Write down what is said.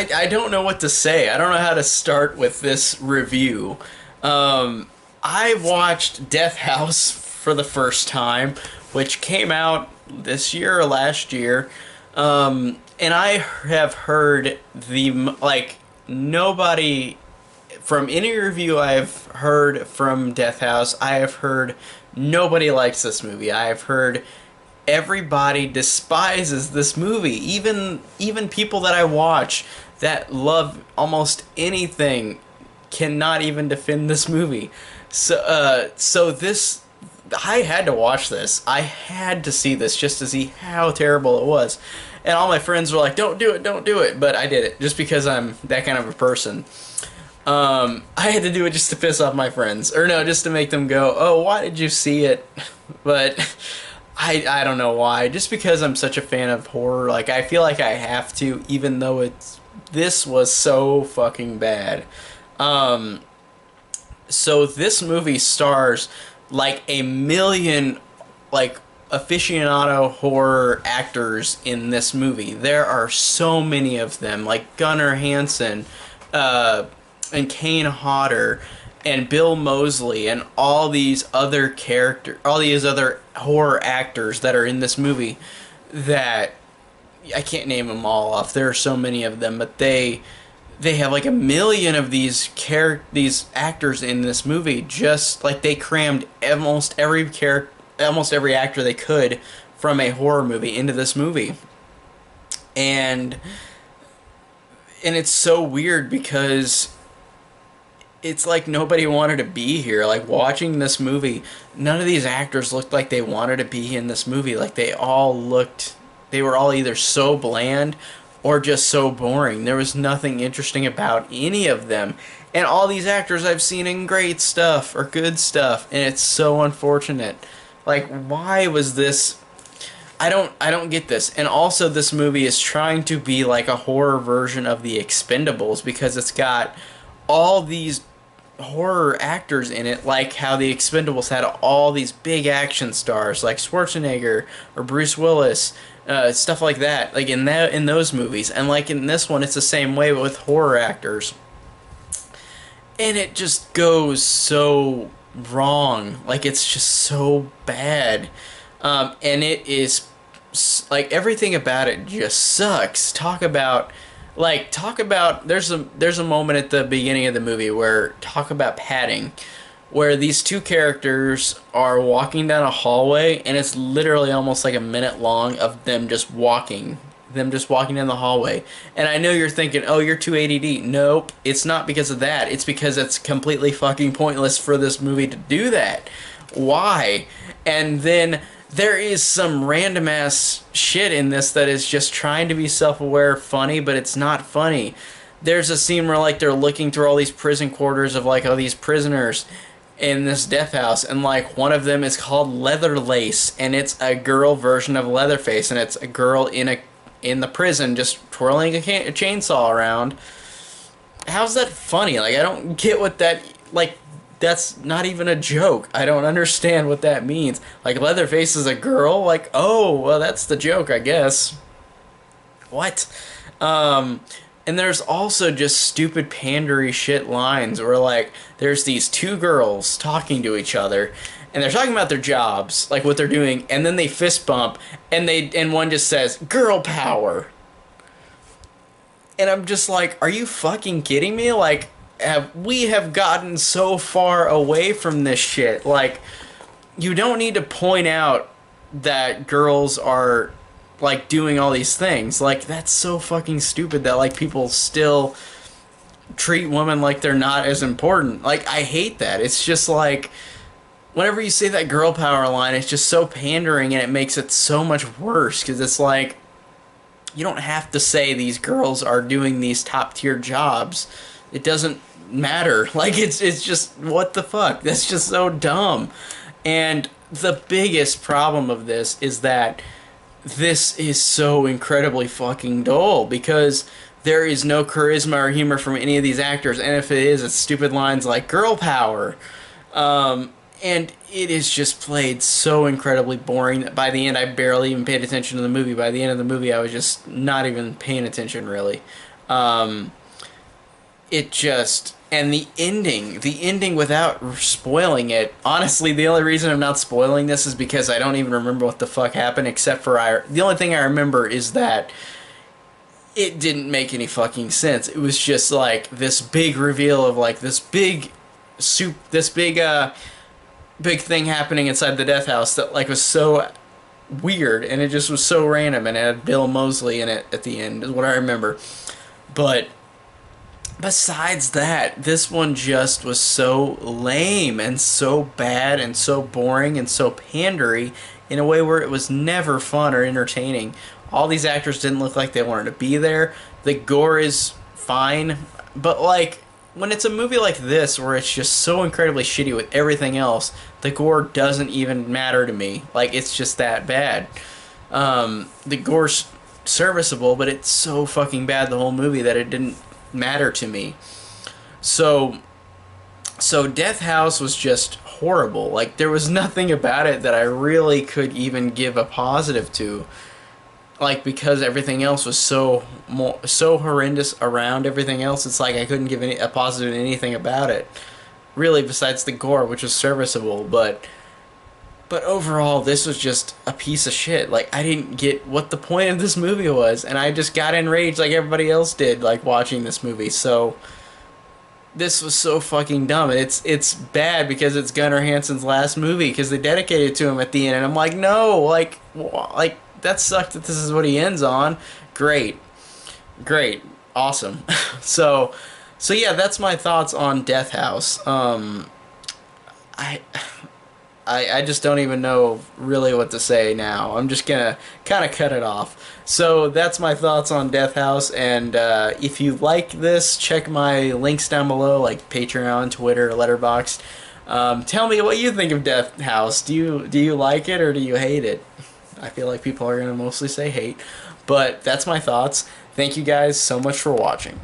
I don't know what to say. I don't know how to start with this review. I watched Death House for the first time, which came out this year or last year. And I have heard nobody from any review I've heard from Death House, I have heard nobody likes this movie. I have heard everybody despises this movie. Even people that I watch that love almost anything cannot even defend this movie. So this I had to watch this. I had to see this just to see how terrible it was. And all my friends were like, "Don't do it, don't do it." But I did it just because I'm that kind of a person. I had to do it just to piss off my friends, or no, just to make them go, "Oh, why did you see it?" But I don't know why. Just because I'm such a fan of horror, like I feel like I have to, even though this was so fucking bad. So this movie stars like a million like aficionado horror actors in this movie. There are so many of them, like Gunnar Hansen, and Kane Hodder, and Bill Moseley, and all these other horror actors that are in this movie. That I can't name them all off. There are so many of them, but they have like a million of these actors in this movie. Just like they crammed almost every actor they could from a horror movie into this movie. And it's so weird because it's like nobody wanted to be here. Like watching this movie, none of these actors looked like they wanted to be in this movie. Like they were all either so bland or just so boring. There was nothing interesting about any of them. And all these actors I've seen in great stuff or good stuff, and it's so unfortunate. Like, why was this? I don't get this. And also this movie is trying to be like a horror version of The Expendables because it's got all these horror actors in it, like how The Expendables had all these big action stars like Schwarzenegger or Bruce Willis, stuff like that, like in those movies. And like in this one, it's the same way but with horror actors. And it just goes so wrong. Like it's just so bad. And it is like everything about it just sucks. Talk about there's a moment at the beginning of the movie where talk about padding, where these two characters are walking down a hallway, and it's literally almost like a minute long of them just walking down the hallway. And I know you're thinking, "Oh, you're too ADD." Nope, it's not because of that. It's because it's completely fucking pointless for this movie to do that. Why? And then there is some random ass shit in this that is just trying to be self-aware funny, but it's not funny. There's a scene where like they're looking through all these prison quarters of like all these prisoners in this death house, and like one of them is called Leatherlace, and it's a girl version of Leatherface, and it's a girl in the prison just twirling a chainsaw around. How's that funny? Like I don't get what that like. That's not even a joke. I don't understand what that means. Like, Leatherface is a girl? Like, oh, well, that's the joke, I guess. What? And there's also just stupid pandery shit lines where, like, there's these two girls talking to each other, and they're talking about their jobs, like what they're doing, and then they fist bump, and one just says, "Girl power." And I'm just like, are you fucking kidding me? Like, we have gotten so far away from this shit. Like, you don't need to point out that girls are like doing all these things. Like, that's so fucking stupid that like people still treat women like they're not as important. Like, I hate that. It's just like whenever you say that girl power line, it's just so pandering, and it makes it so much worse because it's like you don't have to say these girls are doing these top tier jobs. It doesn't matter. Like, it's just, what the fuck? That's just so dumb. And the biggest problem of this is that this is so incredibly fucking dull because there is no charisma or humor from any of these actors, and if it is, it's stupid lines like "girl power." And it is just played so incredibly boring that by the end I barely even paid attention to the movie. By the end of the movie I was just not even paying attention really. It just, and the ending without spoiling it. Honestly, the only reason I'm not spoiling this is because I don't even remember what the fuck happened, except for the only thing I remember is that it didn't make any fucking sense. It was just like this big reveal of like this big big thing happening inside the death house that like was so weird, and it just was so random, and it had Bill Moseley in it at the end is what I remember. But besides that, this one just was so lame and so bad and so boring and so pandery in a way where it was never fun or entertaining. All these actors didn't look like they wanted to be there. The gore is fine, but like when it's a movie like this where it's just so incredibly shitty with everything else, the gore doesn't even matter to me. Like it's just that bad. The gore's serviceable, but it's so fucking bad the whole movie that it didn't matter to me. So Death House was just horrible. Like there was nothing about it that I really could even give a positive to. Like because everything else was so horrendous around everything else, it's like I couldn't give a positive anything about it. Really, besides the gore, which was serviceable, but overall, this was just a piece of shit. Like, I didn't get what the point of this movie was, and I just got enraged like everybody else did, like, watching this movie. So, this was so fucking dumb. And it's bad because it's Gunnar Hansen's last movie, because they dedicated it to him at the end, and I'm like, no, like, that sucked that this is what he ends on. Great. Awesome. So yeah, that's my thoughts on Death House. I just don't even know really what to say now. I'm just gonna kind of cut it off. So that's my thoughts on Death House, and if you like this, check my links down below, like Patreon, Twitter, Letterboxd. Tell me what you think of Death House. Do you like it or do you hate it? I feel like people are gonna mostly say hate, but that's my thoughts. Thank you guys so much for watching.